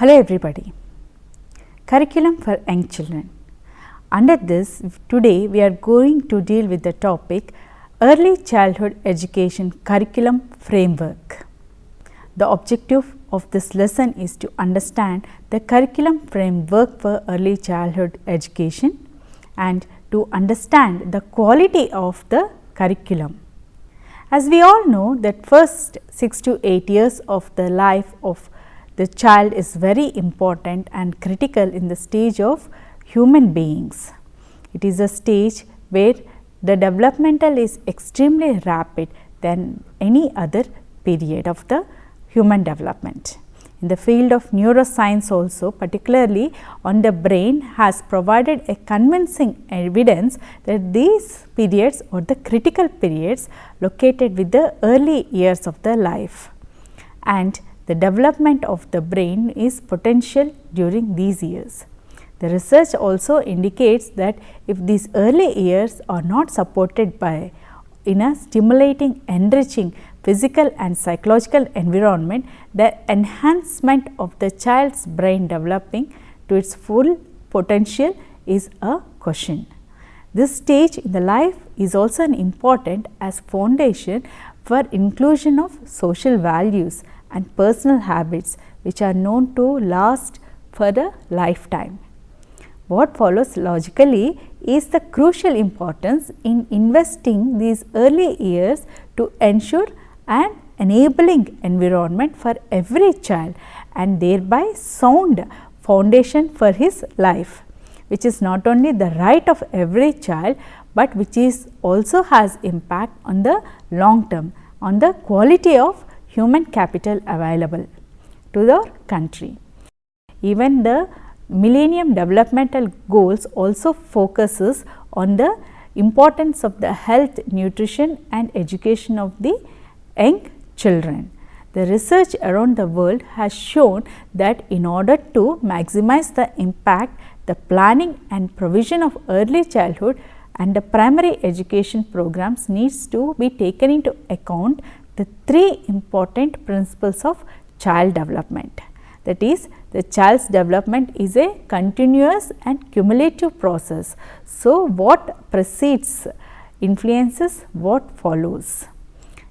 Hello everybody. Curriculum for young children. Under this, today we are going to deal with the topic Early Childhood Education Curriculum Framework. The objective of this lesson is to understand the curriculum framework for early childhood education and to understand the quality of the curriculum. As we all know that first 6 to 8 years of the life of the child is very important and critical in the stage of human beings. It is a stage where the developmental is extremely rapid than any other period of the human development. In the field of neuroscience also, particularly on the brain, has provided a convincing evidence that these periods are the critical periods located with the early years of the life, and the development of the brain is potential during these years. The research also indicates that if these early years are not supported by in a stimulating, enriching physical and psychological environment, the enhancement of the child's brain developing to its full potential is a question. This stage in the life is also an important as foundation for inclusion of social values and personal habits which are known to last for a lifetime. What follows logically is the crucial importance in investing these early years to ensure an enabling environment for every child and thereby sound foundation for his life, which is not only the right of every child, but which is also has impact on the long term on the quality of human capital available to the country. Even the Millennium Developmental Goals also focuses on the importance of the health, nutrition and education of the young children. The research around the world has shown that in order to maximize the impact, the planning and provision of early childhood and the primary education programs needs to be taken into account the three important principles of child development. That is, the child's development is a continuous and cumulative process. So, what precedes influences what follows.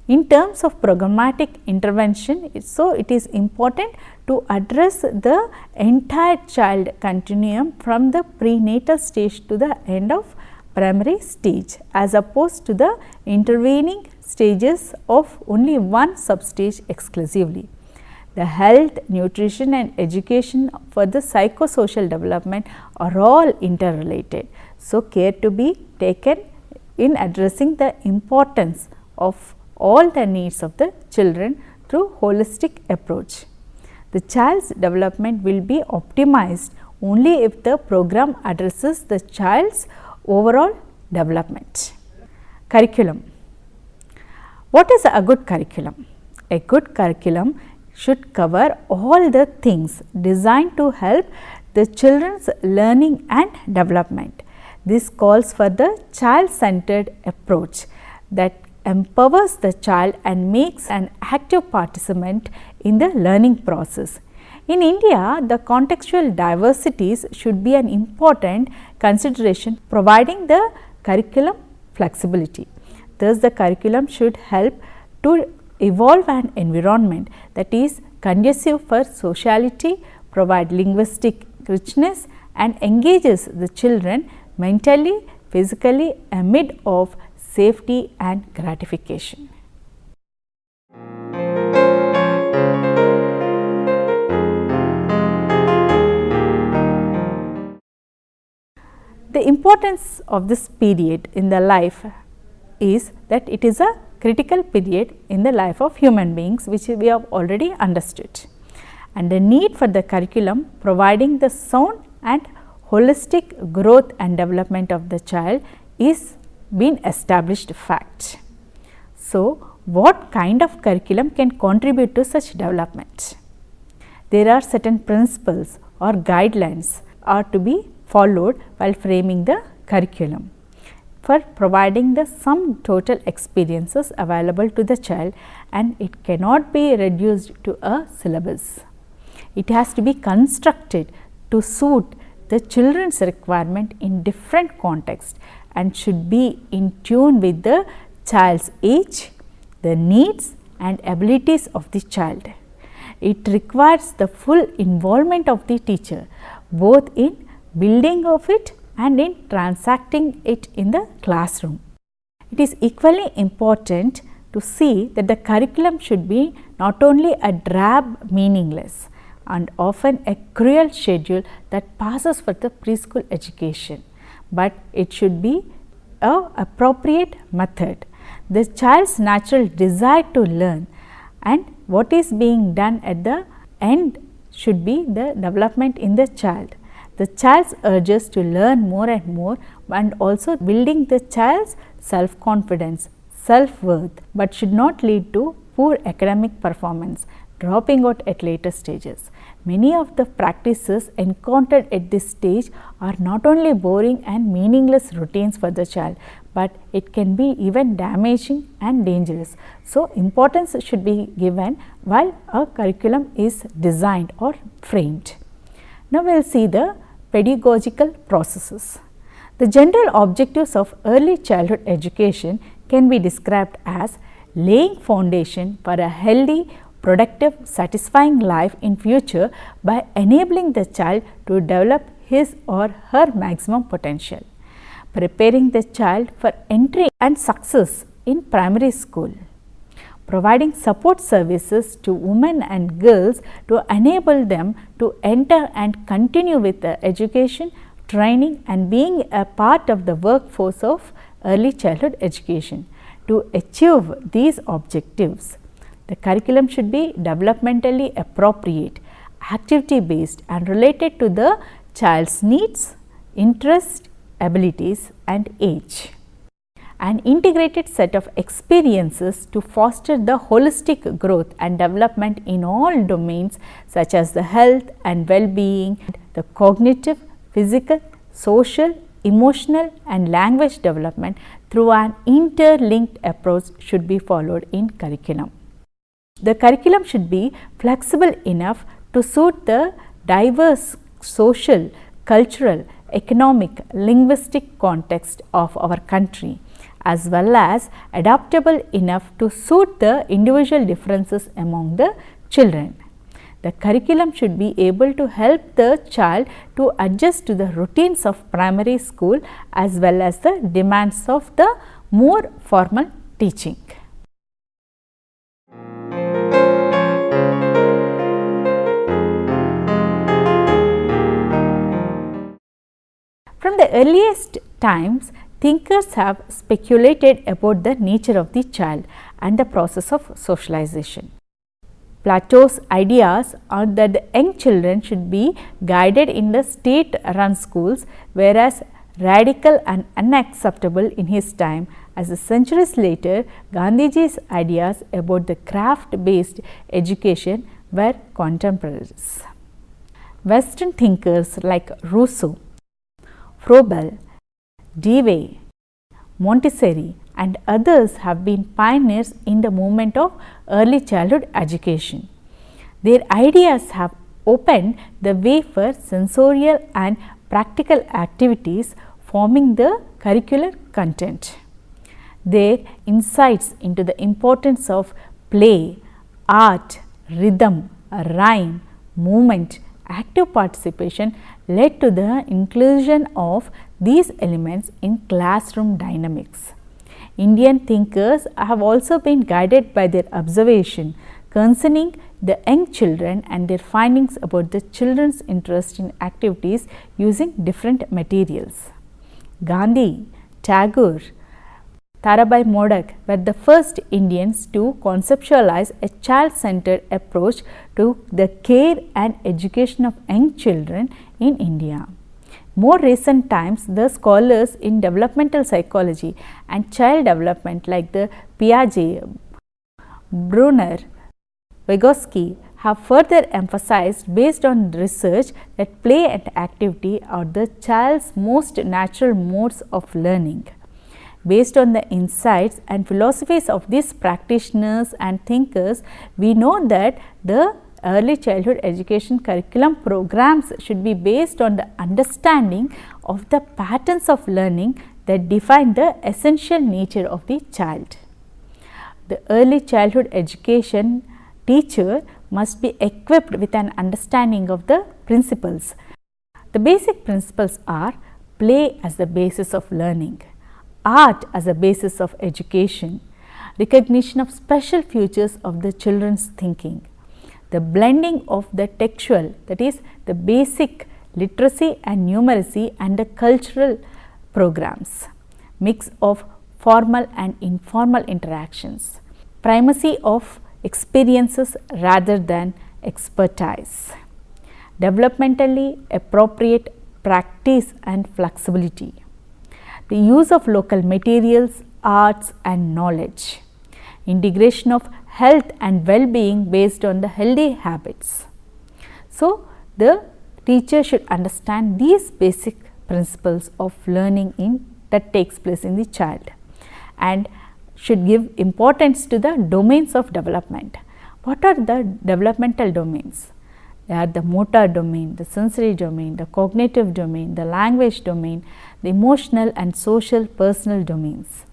In terms of programmatic intervention, it is important to address the entire child continuum from the prenatal stage to the end of primary stage, as opposed to the intervening stages of only one substage exclusively. The health, nutrition and education for the psychosocial development are all interrelated. So, care to be taken in addressing the importance of all the needs of the children through holistic approach. The child's development will be optimized only if the program addresses the child's overall development. Curriculum. What is a good curriculum? A good curriculum should cover all the things designed to help the children's learning and development. This calls for the child-centered approach that empowers the child and makes an active participant in the learning process. In India, the contextual diversities should be an important consideration, providing the curriculum flexibility. Thus, the curriculum should help to evolve an environment that is conducive for sociality, provide linguistic richness and engages the children mentally, physically amid of safety and gratification. The importance of this period in the life is that it is a critical period in the life of human beings, which we have already understood, and the need for the curriculum providing the sound and holistic growth and development of the child is been established fact. So, what kind of curriculum can contribute to such development? There are certain principles or guidelines are to be followed while framing the curriculum for providing the sum total experiences available to the child, and it cannot be reduced to a syllabus. It has to be constructed to suit the children's requirement in different contexts and should be in tune with the child's age, the needs and abilities of the child. It requires the full involvement of the teacher both in building of it and in transacting it in the classroom. It is equally important to see that the curriculum should be not only a drab, meaningless and often a cruel schedule that passes for the preschool education, but it should be an appropriate method. The child's natural desire to learn and what is being done at the end should be the development in the child. The child's urges to learn more and more and also building the child's self-confidence, self-worth, but should not lead to poor academic performance, dropping out at later stages. Many of the practices encountered at this stage are not only boring and meaningless routines for the child, but it can be even damaging and dangerous. So, importance should be given while a curriculum is designed or framed. Now, we will see the pedagogical processes. The general objectives of early childhood education can be described as laying foundation for a healthy, productive, satisfying life in future by enabling the child to develop his or her maximum potential, preparing the child for entry and success in primary school, providing support services to women and girls to enable them to enter and continue with the education, training and being a part of the workforce of early childhood education. To achieve these objectives, the curriculum should be developmentally appropriate, activity based and related to the child's needs, interests, abilities and age. An integrated set of experiences to foster the holistic growth and development in all domains such as the health and well-being, the cognitive, physical, social, emotional and language development through an interlinked approach should be followed in curriculum. The curriculum should be flexible enough to suit the diverse social, cultural, economic, linguistic context of our country, as well as adaptable enough to suit the individual differences among the children. The curriculum should be able to help the child to adjust to the routines of primary school as well as the demands of the more formal teaching. From the earliest times, thinkers have speculated about the nature of the child and the process of socialization. Plato's ideas are that the young children should be guided in the state-run schools, whereas radical and unacceptable in his time. As centuries later, Gandhiji's ideas about the craft-based education were contemporaries. Western thinkers like Rousseau, Froebel, Dewey, Montessori and others have been pioneers in the movement of early childhood education. Their ideas have opened the way for sensorial and practical activities forming the curricular content. Their insights into the importance of play, art, rhythm, rhyme, movement, active participation led to the inclusion of these elements in classroom dynamics. Indian thinkers have also been guided by their observation concerning the young children and their findings about the children's interest in activities using different materials. Gandhi, Tagore, Tarabai Modak were the first Indians to conceptualize a child-centered approach to the care and education of young children in India. More recent times, the scholars in developmental psychology and child development like the Piaget, Brunner, Vygotsky have further emphasized based on research that play and activity are the child's most natural modes of learning. Based on the insights and philosophies of these practitioners and thinkers, we know that the early childhood education curriculum programs should be based on the understanding of the patterns of learning that define the essential nature of the child. The early childhood education teacher must be equipped with an understanding of the principles. The basic principles are play as the basis of learning, art as a basis of education, recognition of special features of the children's thinking, the blending of the textual, that is the basic literacy and numeracy, and the cultural programs, mix of formal and informal interactions, primacy of experiences rather than expertise, developmentally appropriate practice and flexibility, the use of local materials, arts and knowledge, integration of health and well-being based on the healthy habits. So, the teacher should understand these basic principles of learning that takes place in the child and should give importance to the domains of development. What are the developmental domains? They are the motor domain, the sensory domain, the cognitive domain, the language domain, the emotional and social personal domains.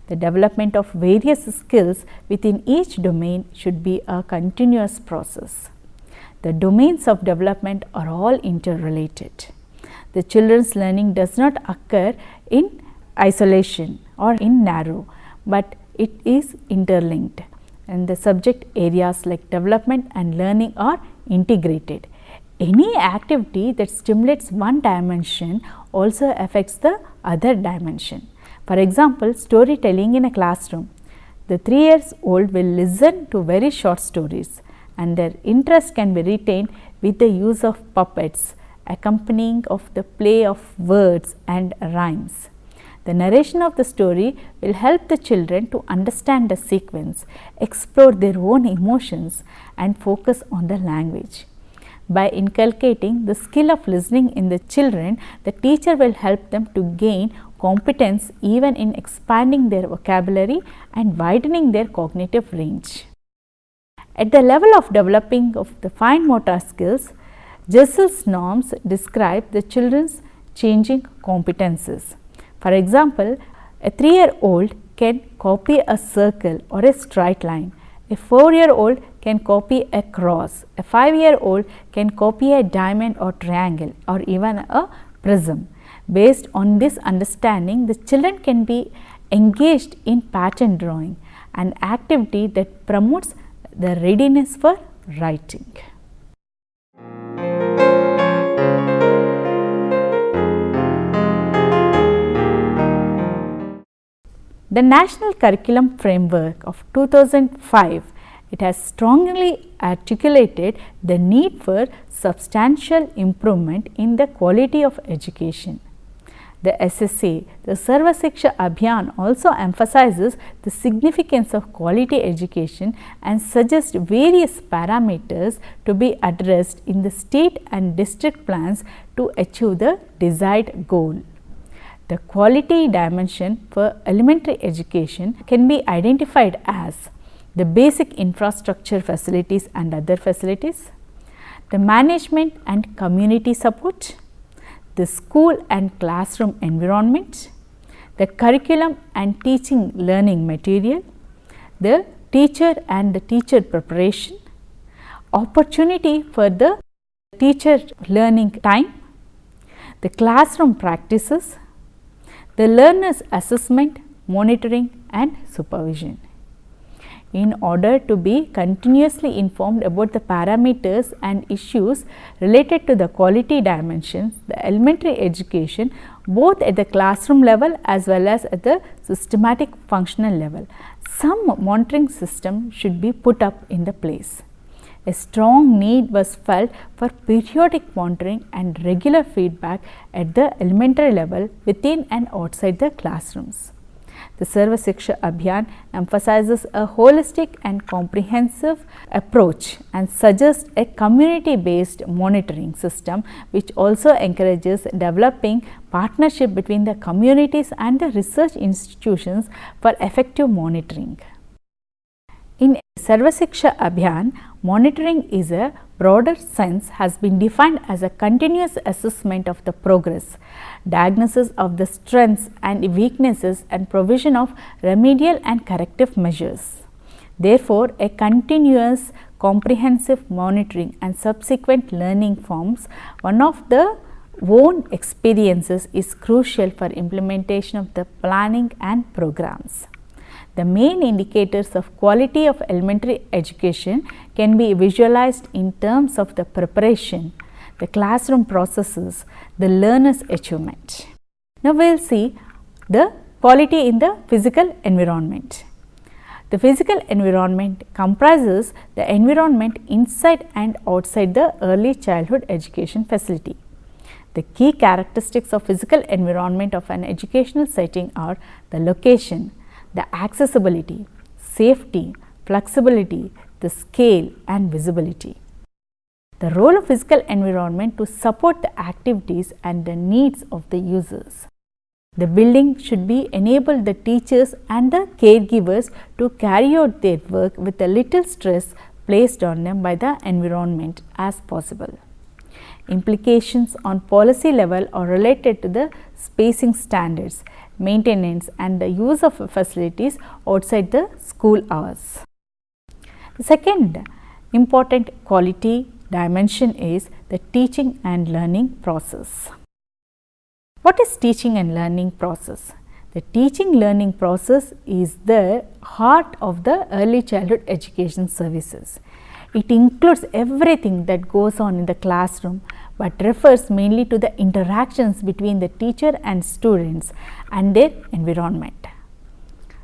The development of various skills within each domain should be a continuous process. The domains of development are all interrelated. The children's learning does not occur in isolation or in narrow, but it is interlinked, and the subject areas like development and learning are integrated. Any activity that stimulates one dimension also affects the other dimension. For example, storytelling in a classroom. The 3-year-old will listen to very short stories and their interest can be retained with the use of puppets, accompanying of the play of words and rhymes. The narration of the story will help the children to understand the sequence, explore their own emotions and focus on the language. By inculcating the skill of listening in the children, the teacher will help them to gain competence even in expanding their vocabulary and widening their cognitive range. At the level of developing of the fine motor skills, Jessel's norms describe the children's changing competences. For example, a 3-year-old can copy a circle or a straight line. A 4-year-old can copy a cross. A 5-year-old can copy a diamond or triangle or even a prism. Based on this understanding, the children can be engaged in pattern drawing, an activity that promotes the readiness for writing. The National Curriculum Framework of 2005, it has strongly articulated the need for substantial improvement in the quality of education. The SSA, the Sarva Shiksha Abhiyan, also emphasizes the significance of quality education and suggests various parameters to be addressed in the state and district plans to achieve the desired goal. The quality dimension for elementary education can be identified as the basic infrastructure facilities and other facilities, the management and community support, the school and classroom environment, the curriculum and teaching learning material, the teacher and the teacher preparation, opportunity for the teacher learning time, the classroom practices, the learners assessment, monitoring and supervision. In order to be continuously informed about the parameters and issues related to the quality dimensions, the elementary education, both at the classroom level as well as at the systematic functional level, some monitoring system should be put up in the place. A strong need was felt for periodic monitoring and regular feedback at the elementary level within and outside the classrooms. The Sarva Shiksha Abhiyan emphasizes a holistic and comprehensive approach and suggests a community-based monitoring system, which also encourages developing partnership between the communities and the research institutions for effective monitoring. In Sarva Shiksha Abhiyan, monitoring is a broader sense has been defined as a continuous assessment of the progress, diagnosis of the strengths and weaknesses and provision of remedial and corrective measures. Therefore, a continuous comprehensive monitoring and subsequent learning forms one of the own experiences is crucial for implementation of the planning and programs. The main indicators of quality of elementary education can be visualized in terms of the preparation, the classroom processes, the learner's achievement. Now, we will see the quality in the physical environment. The physical environment comprises the environment inside and outside the early childhood education facility. The key characteristics of physical environment of an educational setting are the location, the accessibility, safety, flexibility, the scale and visibility. The role of physical environment to support the activities and the needs of the users. The building should be enable the teachers and the caregivers to carry out their work with a little stress placed on them by the environment as possible. Implications on policy level are related to the spacing standards, maintenance and the use of facilities outside the school hours. The second important quality dimension is the teaching and learning process. What is teaching and learning process? The teaching learning process is the heart of the early childhood education services. It includes everything that goes on in the classroom, but refers mainly to the interactions between the teacher and students and their environment.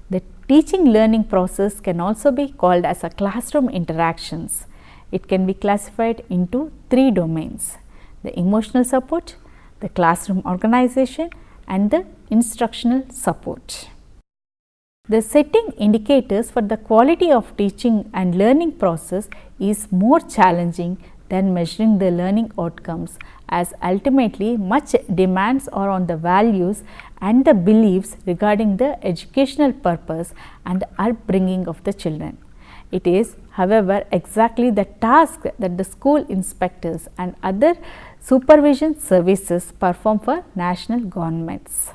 The teaching learning process can also be called as a classroom interactions. It can be classified into three domains: the emotional support, the classroom organization and the instructional support. The setting indicators for the quality of teaching and learning process is more challenging than measuring the learning outcomes, as ultimately much demands are on the values and the beliefs regarding the educational purpose and the upbringing of the children. It is, however, exactly the task that the school inspectors and other supervision services perform for national governments.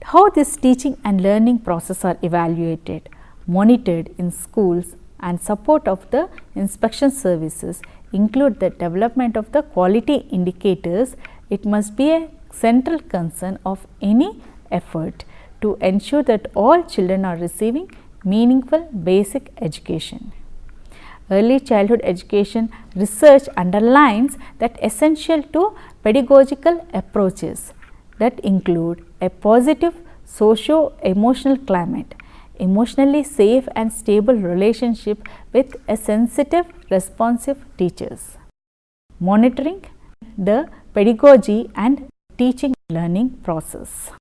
How this teaching and learning process are evaluated, monitored in schools and support of the inspection services include the development of the quality indicators. It must be a central concern of any effort to ensure that all children are receiving meaningful basic education. Early childhood education research underlines that essential to pedagogical approaches that include a positive socio-emotional climate, emotionally safe and stable relationship with a sensitive, responsive teachers. Monitoring the pedagogy and teaching learning process.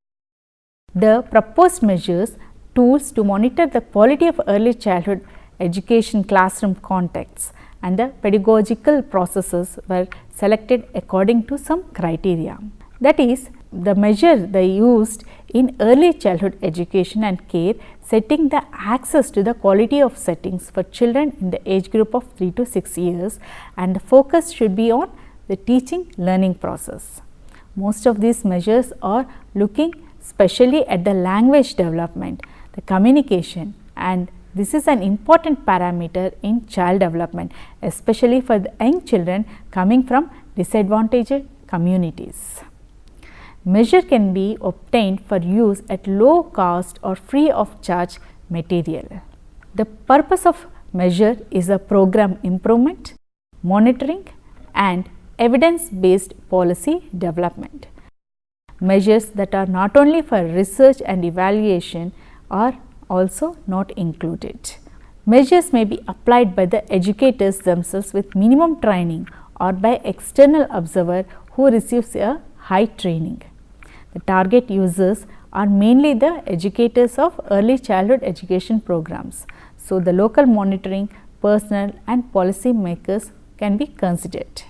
The proposed measures, tools to monitor the quality of early childhood education classroom contexts and the pedagogical processes were selected according to some criteria. That is, the measure they used in early childhood education and care, setting the access to the quality of settings for children in the age group of 3 to 6 years, and the focus should be on the teaching learning process. Most of these measures are looking specially at the language development, the communication, and this is an important parameter in child development, especially for the young children coming from disadvantaged communities. Measure can be obtained for use at low cost or free of charge material. The purpose of measure is a program improvement, monitoring and evidence based policy development. Measures that are not only for research and evaluation are also not included. Measures may be applied by the educators themselves with minimum training or by external observer who receives a high training. The target users are mainly the educators of early childhood education programs. So, the local monitoring personnel and policy makers can be considered.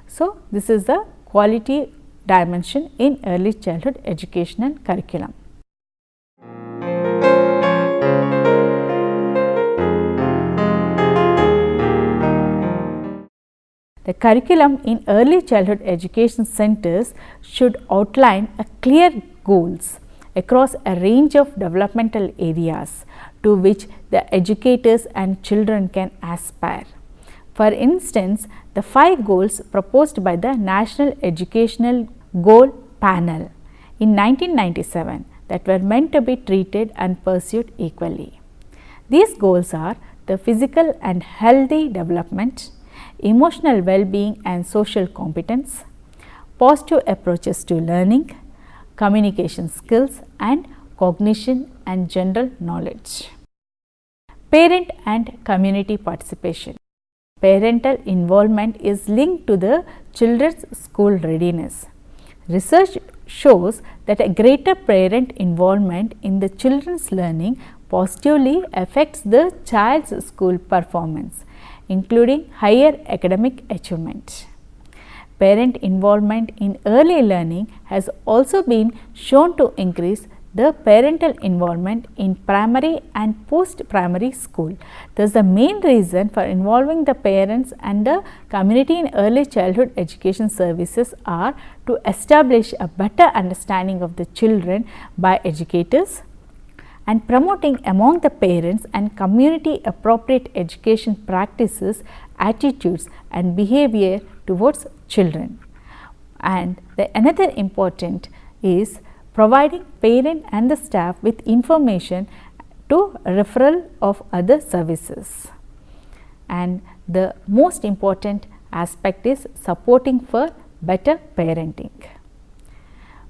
So, this is the quality dimension in early childhood education and curriculum. The curriculum in early childhood education centers should outline a clear goals across a range of developmental areas to which the educators and children can aspire. For instance, the 5 goals proposed by the National Educational Goal Panel in 1997 that were meant to be treated and pursued equally. These goals are the physical and healthy development, emotional well-being and social competence, positive approaches to learning, communication skills and cognition and general knowledge. Parent and community participation. Parental involvement is linked to the children's school readiness. Research shows that a greater parent involvement in the children's learning positively affects the child's school performance, including higher academic achievement. Parent involvement in early learning has also been shown to increase the parental involvement in primary and post-primary school. Thus, the main reason for involving the parents and the community in early childhood education services are to establish a better understanding of the children by educators and promoting among the parents and community appropriate education practices, attitudes and behavior towards children. And another important is providing parent and the staff with information to referral of other services. And the most important aspect is supporting for better parenting.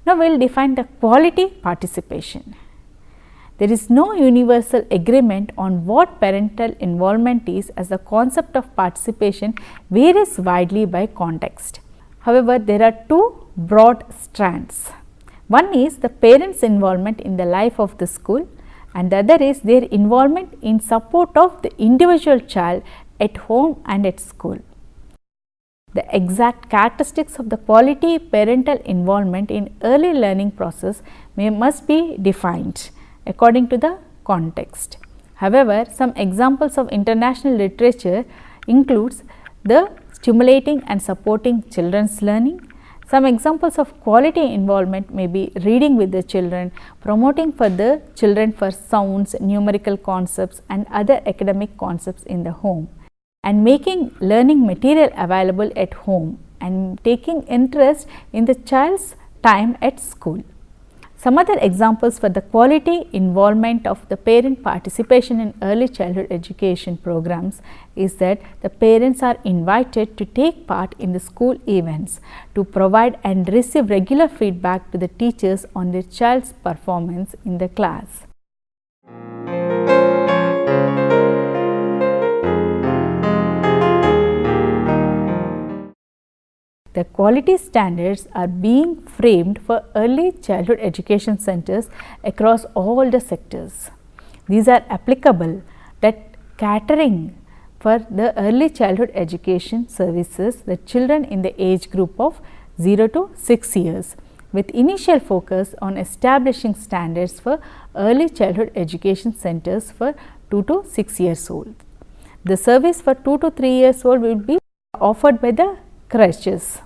Now, we will define the quality participation. There is no universal agreement on what parental involvement is, as the concept of participation varies widely by context. However, there are 2 broad strands. One is the parents' involvement in the life of the school and the other is their involvement in support of the individual child at home and at school. The exact characteristics of the quality parental involvement in early learning process must be defined according to the context. However, some examples of international literature includes the stimulating and supporting children's learning. Some examples of quality involvement may be reading with the children, promoting for the children for sounds, numerical concepts and other academic concepts in the home, and making learning material available at home and taking interest in the child's time at school. Some other examples for the quality involvement of the parent participation in early childhood education programs is that the parents are invited to take part in the school events, to provide and receive regular feedback to the teachers on their child's performance in the class. The quality standards are being framed for early childhood education centers across all the sectors. These are applicable that catering for the early childhood education services, the children in the age group of 0 to 6 years, with initial focus on establishing standards for early childhood education centers for 2 to 6 years old. The service for 2 to 3 years old will be offered by the creches.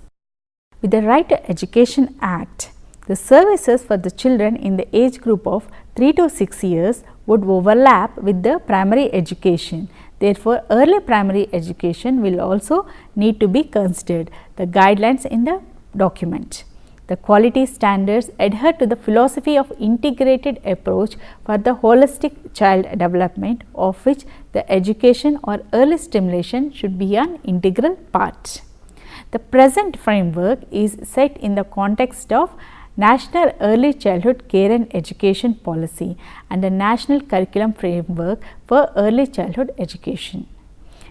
With the Right to Education Act, the services for the children in the age group of 3 to 6 years would overlap with the primary education. Therefore, early primary education will also need to be considered. The guidelines in the document. The quality standards adhere to the philosophy of integrated approach for the holistic child development, of which the education or early stimulation should be an integral part. The present framework is set in the context of National Early Childhood Care and Education Policy and the National Curriculum Framework for Early Childhood Education.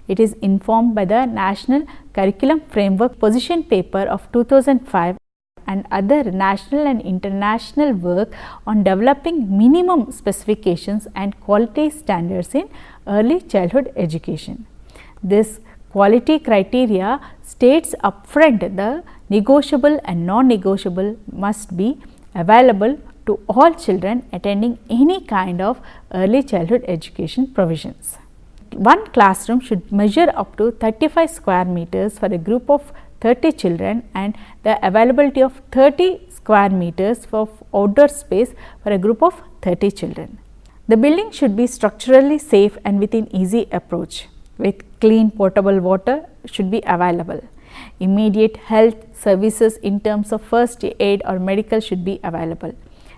It is informed by the National Curriculum Framework Position Paper of 2005 and other national and international work on developing minimum specifications and quality standards in early childhood education. This quality criteria states upfront the negotiable and non-negotiable must be available to all children attending any kind of early childhood education provisions. one classroom should measure up to 35 square meters for a group of 30 children and the availability of 30 square meters for outdoor space for a group of 30 children. The building should be structurally safe and within easy approach, with clean potable water should be available. Immediate health services in terms of first aid or medical should be available.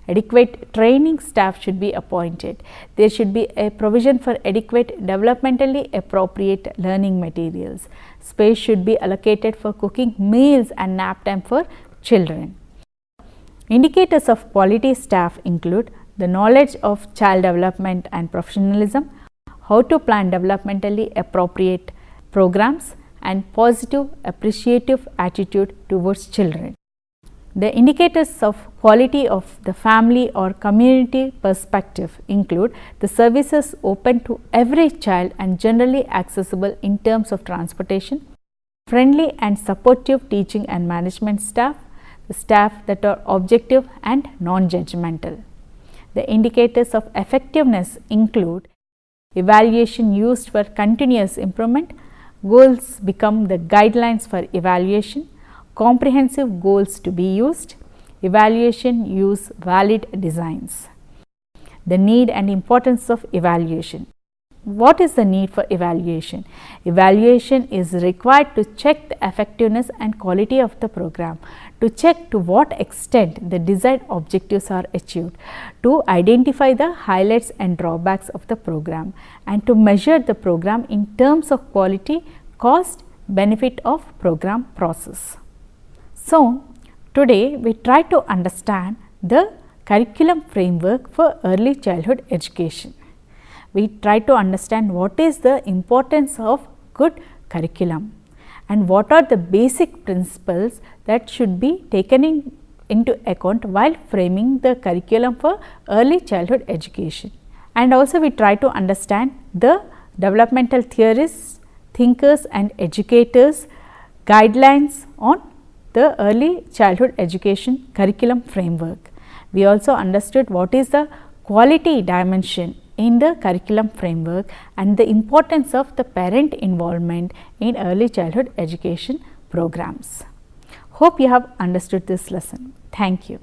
Adequate training staff should be appointed. There should be a provision for adequate developmentally appropriate learning materials. Space should be allocated for cooking meals and nap time for children. Indicators of quality staff include the knowledge of child development and professionalism, how to plan developmentally appropriate programs, and positive appreciative attitude towards children. The indicators of quality of the family or community perspective include the services open to every child and generally accessible in terms of transportation, friendly and supportive teaching and management staff, the staff that are objective and non-judgmental. The indicators of effectiveness include evaluation used for continuous improvement, goals become the guidelines for evaluation, comprehensive goals to be used, evaluation use valid designs. The need and importance of evaluation. What is the need for evaluation? Evaluation is required to check the effectiveness and quality of the program, to check to what extent the desired objectives are achieved, to identify the highlights and drawbacks of the program, and to measure the program in terms of quality, cost, benefit of program process. So, today we try to understand the curriculum framework for early childhood education. We try to understand what is the importance of good curriculum and what are the basic principles that should be taken into account while framing the curriculum for early childhood education. And also we try to understand the developmental theorists, thinkers and educators guidelines on the early childhood education curriculum framework. We also understood what is the quality dimension in the curriculum framework and the importance of the parent involvement in early childhood education programs. Hope you have understood this lesson. Thank you.